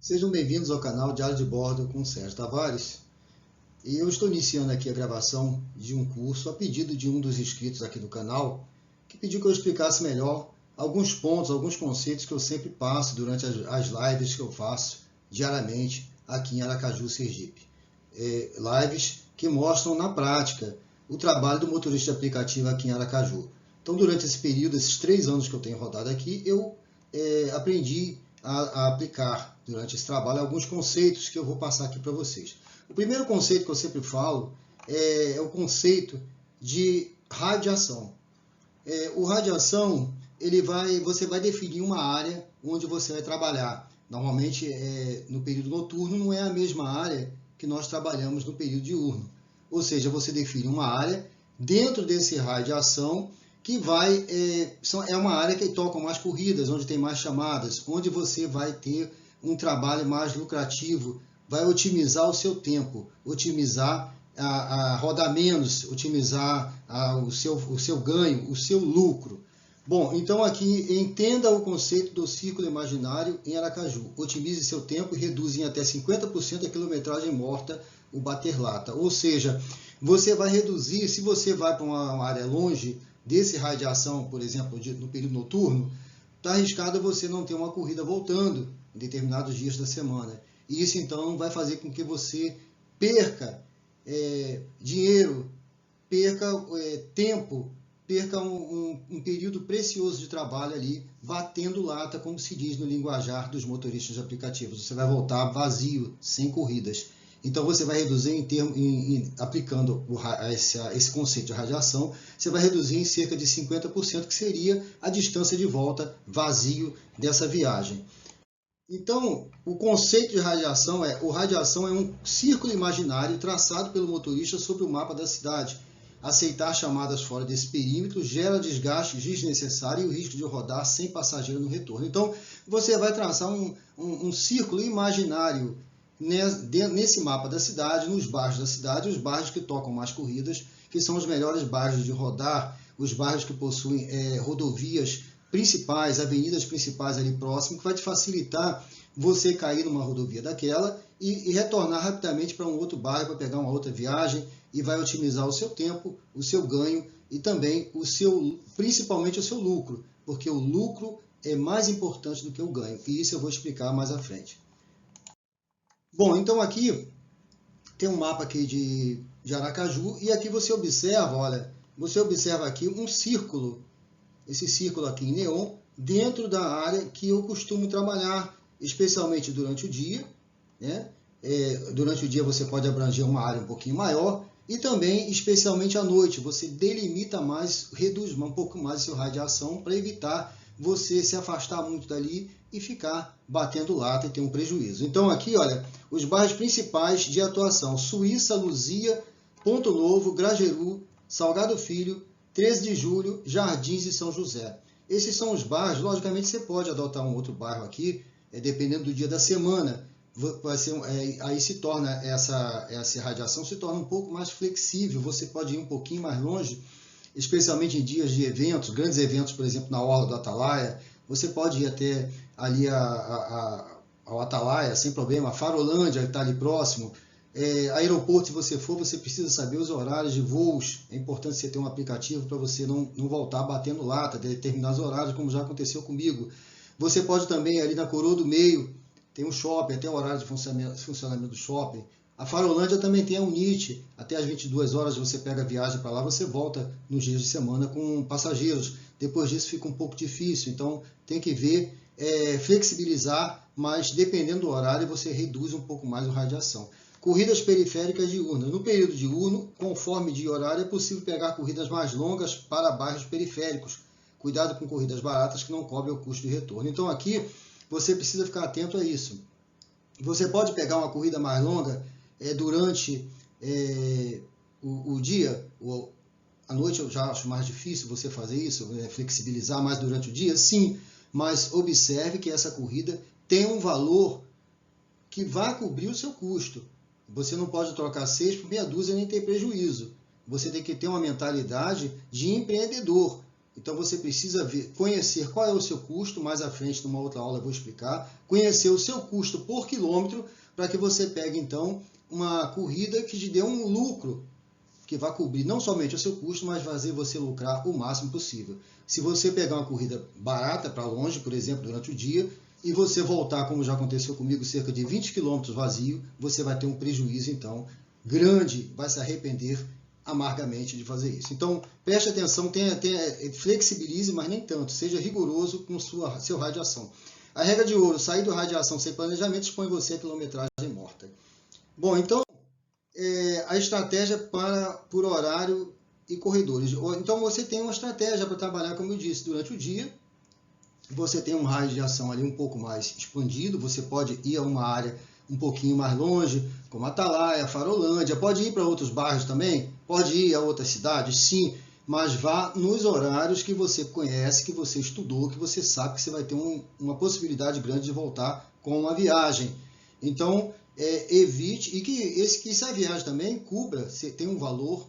Sejam bem-vindos ao canal Diário de Bordo com Sérgio Tavares. E eu estou iniciando aqui a gravação de um curso a pedido de um dos inscritos aqui do canal, que pediu que eu explicasse melhor alguns pontos, alguns conceitos que eu sempre passo durante as lives que eu faço diariamente aqui em Aracaju, Sergipe. Lives que mostram na prática o trabalho do motorista de aplicativo aqui em Aracaju. Então, durante esse período, esses 3 anos que eu tenho rodado aqui, eu aprendi a aplicar durante esse trabalho alguns conceitos que eu vou passar aqui para vocês. O primeiro conceito que eu sempre falo é o conceito de radiação. O radiação, você vai definir uma área onde você vai trabalhar. Normalmente, no período noturno, não é a mesma área que nós trabalhamos no período diurno. Ou seja, você define uma área dentro desse raio de ação que é uma área que toca mais corridas, onde tem mais chamadas, onde você vai ter um trabalho mais lucrativo, vai otimizar o seu tempo, otimizar a rodar menos, otimizar o seu ganho, o seu lucro. Bom, então aqui entenda o conceito do círculo imaginário em Aracaju. Otimize seu tempo e reduza em até 50% a quilometragem morta o bater lata. Ou seja, você vai reduzir, se você vai para uma área longe desse raio de ação, por exemplo, no período noturno, está arriscado você não ter uma corrida voltando em determinados dias da semana. E isso, então, vai fazer com que você perca dinheiro, perca tempo, perca um período precioso de trabalho ali, batendo lata, como se diz no linguajar dos motoristas de aplicativos. Você vai voltar vazio, sem corridas. Então, você vai reduzir aplicando esse conceito de radiação, você vai reduzir em cerca de 50%, que seria a distância de volta vazio dessa viagem. Então, o conceito de radiação é um círculo imaginário traçado pelo motorista sobre o mapa da cidade. Aceitar chamadas fora desse perímetro gera desgaste desnecessário e o risco de rodar sem passageiro no retorno. Então, você vai traçar um círculo imaginário nesse mapa da cidade, nos bairros da cidade, os bairros que tocam mais corridas, que são os melhores bairros de rodar, os bairros que possuem rodovias principais, avenidas principais ali próximo, que vai te facilitar você cair numa rodovia daquela e retornar rapidamente para um outro bairro, para pegar uma outra viagem, e vai otimizar o seu tempo, o seu ganho e também principalmente o seu lucro, porque o lucro é mais importante do que o ganho, e isso eu vou explicar mais à frente. Bom, então aqui tem um mapa aqui de Aracaju, e aqui você observa, olha, você observa aqui um círculo, esse círculo aqui em neon, dentro da área que eu costumo trabalhar, especialmente durante o dia, né? Durante o dia você pode abranger uma área um pouquinho maior, e também, especialmente à noite, você delimita mais, reduz um pouco mais o seu raio de ação para evitar você se afastar muito dali e ficar batendo lata e ter um prejuízo. Então aqui, olha, os bairros principais de atuação: Suíça, Luzia, Ponto Novo, Grajeru, Salgado Filho, 13 de Julho, Jardins e São José. Esses são os bairros. Logicamente você pode adotar um outro bairro aqui, dependendo do dia da semana. Aí se torna essa radiação se torna um pouco mais flexível, você pode ir um pouquinho mais longe, especialmente em dias de eventos, grandes eventos, por exemplo, na Orla do Atalaia. Você pode ir até ali ao Atalaia, sem problema. A Farolândia, que está ali próximo. Aeroporto, se você for, você precisa saber os horários de voos. É importante você ter um aplicativo para você não voltar batendo lata, determinar os horários, como já aconteceu comigo. Você pode também, ali na Coroa do Meio, tem um shopping, até o horário de funcionamento do shopping. A Farolândia também tem a Unite, até às 22 horas você pega a viagem para lá, você volta nos dias de semana com passageiros. Depois disso fica um pouco difícil, então tem que ver, flexibilizar, mas dependendo do horário você reduz um pouco mais o raio de ação. Corridas periféricas diurnas. No período diurno, conforme dia e horário, é possível pegar corridas mais longas para bairros periféricos. Cuidado com corridas baratas que não cobrem o custo de retorno. Então aqui você precisa ficar atento a isso. Você pode pegar uma corrida mais longa durante o dia, à noite eu já acho mais difícil você fazer isso, flexibilizar mais durante o dia, sim, mas observe que essa corrida tem um valor que vai cobrir o seu custo. Você não pode trocar 6 por meia dúzia nem ter prejuízo. Você tem que ter uma mentalidade de empreendedor. Então você precisa conhecer qual é o seu custo, mais à frente numa outra aula eu vou explicar, conhecer o seu custo por quilômetro, para que você pegue então uma corrida que te dê um lucro, que vai cobrir não somente o seu custo, mas fazer você lucrar o máximo possível. Se você pegar uma corrida barata para longe, por exemplo, durante o dia, e você voltar, como já aconteceu comigo, cerca de 20 km vazio, você vai ter um prejuízo, então, grande, vai se arrepender amargamente de fazer isso. Então, preste atenção, flexibilize, mas nem tanto, seja rigoroso com seu raio de ação. A regra de ouro, sair do raio de ação sem planejamento expõe você a quilometragem morta. Bom, então, a estratégia por horário e corredores. Então, você tem uma estratégia para trabalhar, como eu disse, durante o dia. Você tem um raio de ação ali um pouco mais expandido, você pode ir a uma área um pouquinho mais longe, como Atalaia, Farolândia, pode ir para outros bairros também, pode ir a outras cidades, sim, mas vá nos horários que você conhece, que você estudou, que você sabe que você vai ter uma possibilidade grande de voltar com uma viagem. Então, evite, e que essa viagem também cubra, tem um valor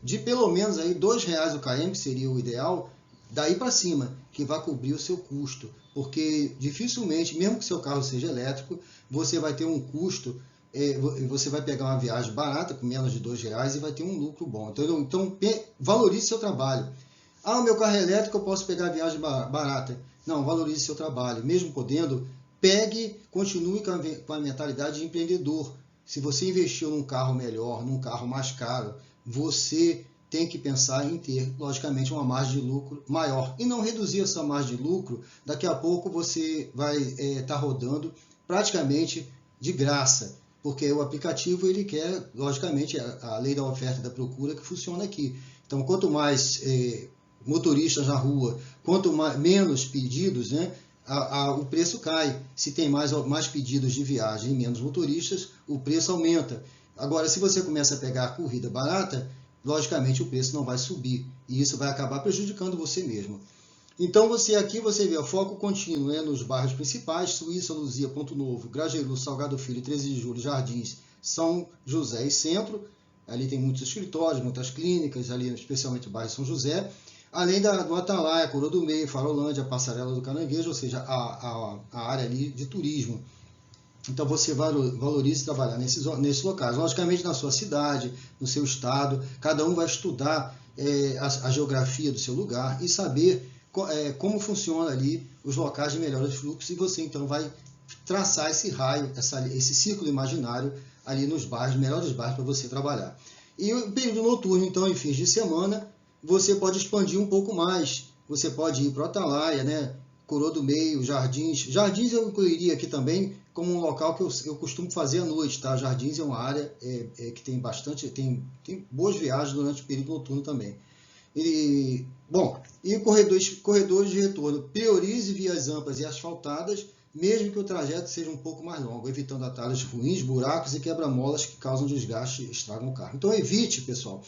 de pelo menos aí R$2 o km, que seria o ideal, daí para cima, que vai cobrir o seu custo, porque dificilmente, mesmo que seu carro seja elétrico, você vai ter um custo, você vai pegar uma viagem barata, com menos de R$2, e vai ter um lucro bom. Então valorize seu trabalho. Ah, o meu carro é elétrico, eu posso pegar a viagem barata. Não, valorize seu trabalho. Mesmo podendo, continue com a mentalidade de empreendedor. Se você investiu num carro melhor, num carro mais caro, você tem que pensar em ter, logicamente, uma margem de lucro maior. E não reduzir essa margem de lucro, daqui a pouco você vai estar rodando praticamente de graça, porque o aplicativo ele quer, logicamente, a lei da oferta e da procura que funciona aqui. Então, quanto mais motoristas na rua, menos pedidos, né, o preço cai. Se tem mais pedidos de viagem e menos motoristas, o preço aumenta. Agora, se você começa a pegar a corrida barata, logicamente o preço não vai subir e isso vai acabar prejudicando você mesmo. Então você vê o foco contínuo nos bairros principais: Suíça, Luzia, Ponto Novo, Grajaú, Salgado Filho, 13 de Julho, Jardins, São José e Centro. Ali tem muitos escritórios, muitas clínicas, ali especialmente o bairro São José. Além do Atalaia, Coroa do Meio, Farolândia, Passarela do Caranguejo, ou seja, a área ali de turismo. Então você valorize trabalhar nesses locais. Logicamente na sua cidade, no seu estado, cada um vai estudar a geografia do seu lugar e saber como funciona ali os locais de melhores fluxos, e você então vai traçar esse raio, esse círculo imaginário ali nos bairros, melhores bairros para você trabalhar. E o período noturno, então, em fins de semana, você pode expandir um pouco mais. Você pode ir para o Atalaia, né? Coroa do Meio, Jardins. Jardins eu incluiria aqui também como um local que eu costumo fazer à noite, tá? Jardins é uma área que tem boas viagens durante o período noturno também. E corredores de retorno. Priorize vias amplas e asfaltadas, mesmo que o trajeto seja um pouco mais longo, evitando atalhos ruins, buracos e quebra-molas que causam desgaste e estragam o carro. Então evite, pessoal.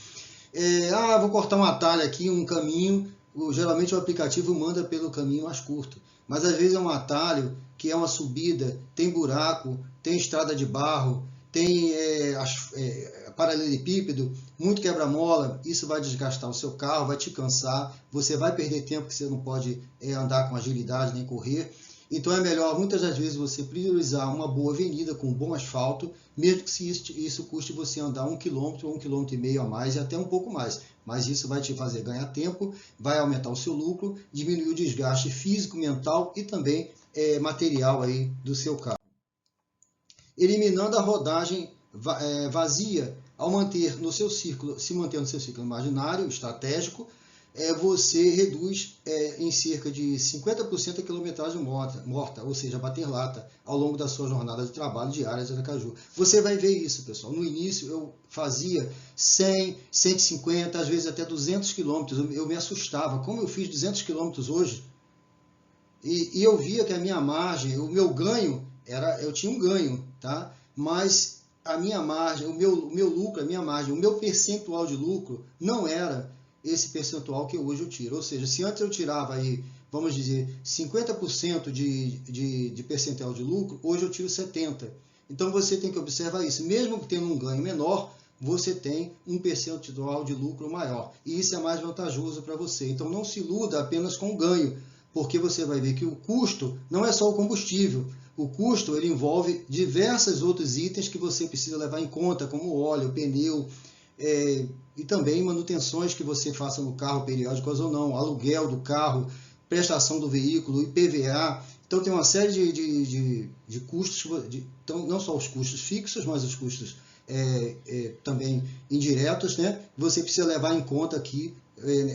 Vou cortar um atalho aqui, um caminho. Geralmente o aplicativo manda pelo caminho mais curto, mas às vezes é um atalho que é uma subida, tem buraco, tem estrada de barro, tem paralelepípedo, muito quebra-mola. Isso vai desgastar o seu carro, vai te cansar, você vai perder tempo que você não pode andar com agilidade nem correr. Então é melhor, muitas das vezes, você priorizar uma boa avenida com um bom asfalto, mesmo que isso custe você andar 1 km ou 1,5 km a mais e até um pouco mais. Mas isso vai te fazer ganhar tempo, vai aumentar o seu lucro, diminuir o desgaste físico, mental e também material aí do seu carro. Eliminando a rodagem vazia, ao se manter no seu círculo imaginário, estratégico, você reduz em cerca de 50% a quilometragem morta, ou seja, bater lata, ao longo da sua jornada de trabalho diária de Aracaju. Você vai ver isso, pessoal. No início eu fazia 100, 150, às vezes até 200 quilômetros. Eu me assustava. Como eu fiz 200 quilômetros hoje? E eu via que a minha margem, o meu ganho, eu tinha um ganho, tá? Mas a minha margem, o meu lucro, a minha margem, o meu percentual de lucro não era esse percentual que hoje eu tiro. Ou seja, se antes eu tirava aí, vamos dizer, 50% de percentual de lucro, hoje eu tiro 70%. Então você tem que observar isso. Mesmo tendo um ganho menor, você tem um percentual de lucro maior. E isso é mais vantajoso para você. Então não se iluda apenas com o ganho, porque você vai ver que o custo não é só o combustível. O custo ele envolve diversos outros itens que você precisa levar em conta, como óleo, pneu, e também manutenções que você faça no carro, periódicas ou não, aluguel do carro, prestação do veículo, IPVA. Então tem uma série de custos, então, não só os custos fixos, mas os custos também indiretos, né? Você precisa levar em conta aqui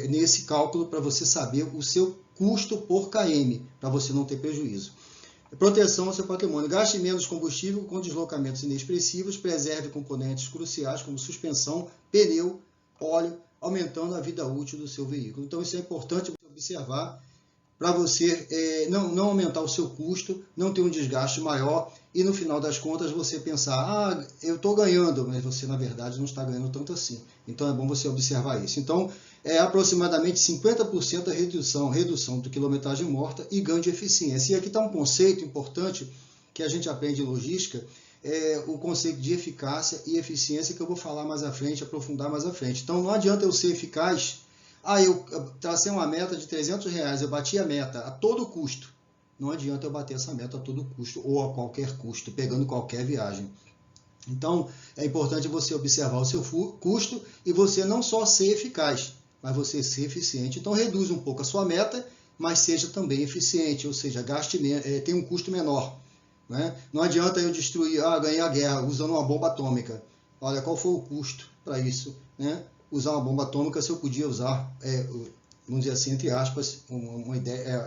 nesse cálculo para você saber o seu custo por km, para você não ter prejuízo. Proteção ao seu patrimônio. Gaste menos combustível com deslocamentos inexpressivos, preserve componentes cruciais como suspensão, pneu, óleo, aumentando a vida útil do seu veículo. Então isso é importante você observar para você não aumentar o seu custo, não ter um desgaste maior e no final das contas você pensar, eu estou ganhando, mas você na verdade não está ganhando tanto assim. Então é bom você observar isso. Então é aproximadamente 50% a redução de quilometragem morta e ganho de eficiência. E aqui está um conceito importante que a gente aprende em logística, o conceito de eficácia e eficiência que eu vou falar mais à frente, aprofundar mais à frente. Então não adianta eu ser eficaz, eu tracei uma meta de R$300, eu bati a meta a todo custo. Não adianta eu bater essa meta a todo custo ou a qualquer custo, pegando qualquer viagem. Então, é importante você observar o seu custo e você não só ser eficaz, mas você ser eficiente. Então, reduz um pouco a sua meta, mas seja também eficiente, ou seja, tenha um custo menor. Né? Não adianta eu destruir, ganhar a guerra usando uma bomba atômica. Olha, qual foi o custo para isso? Né? Usar uma bomba atômica se eu podia usar, vamos dizer assim, entre aspas, uma ideia,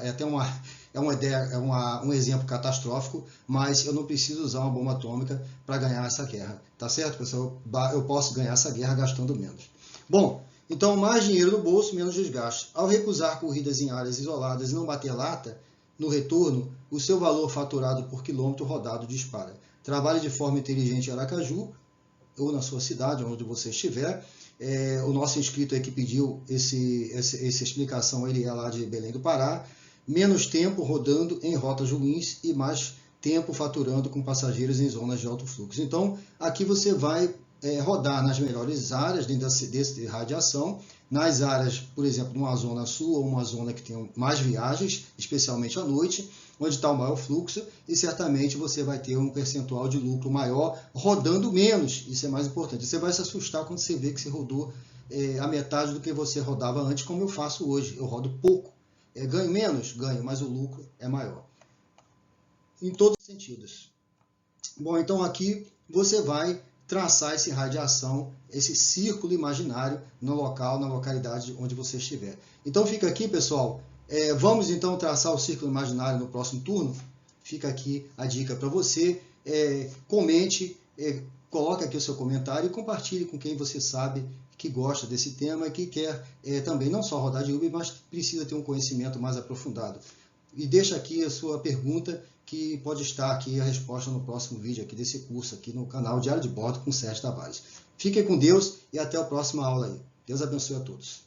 um exemplo catastrófico, mas eu não preciso usar uma bomba atômica para ganhar essa guerra. Tá certo, pessoal? Eu posso ganhar essa guerra gastando menos. Bom, então mais dinheiro no bolso, menos desgaste. Ao recusar corridas em áreas isoladas e não bater lata, no retorno, o seu valor faturado por quilômetro rodado dispara. Trabalhe de forma inteligente em Aracaju, ou na sua cidade, onde você estiver. O nosso inscrito aí que pediu essa explicação, ele é lá de Belém do Pará. Menos tempo rodando em rotas ruins e mais tempo faturando com passageiros em zonas de alto fluxo. Então, aqui você vai rodar nas melhores áreas dentro desse radiação, nas áreas, por exemplo, numa zona sul ou uma zona que tem mais viagens, especialmente à noite, onde está o maior fluxo, e certamente você vai ter um percentual de lucro maior rodando menos. Isso é mais importante. Você vai se assustar quando você vê que você rodou a metade do que você rodava antes, como eu faço hoje. Eu rodo pouco. Ganho menos? Ganho, mas o lucro é maior. Em todos os sentidos. Bom, então aqui você vai traçar esse radiação, esse círculo imaginário no local, na localidade onde você estiver. Então fica aqui, pessoal. Vamos então traçar o círculo imaginário no próximo turno? Fica aqui a dica para você. Comente, coloque aqui o seu comentário e compartilhe com quem você sabe que gosta desse tema e que quer também não só rodar de Uber, mas precisa ter um conhecimento mais aprofundado. E deixa aqui a sua pergunta, que pode estar aqui a resposta no próximo vídeo aqui desse curso aqui no canal Diário de Bordo com Sérgio Tavares. Fiquem com Deus e até a próxima aula aí. Deus abençoe a todos.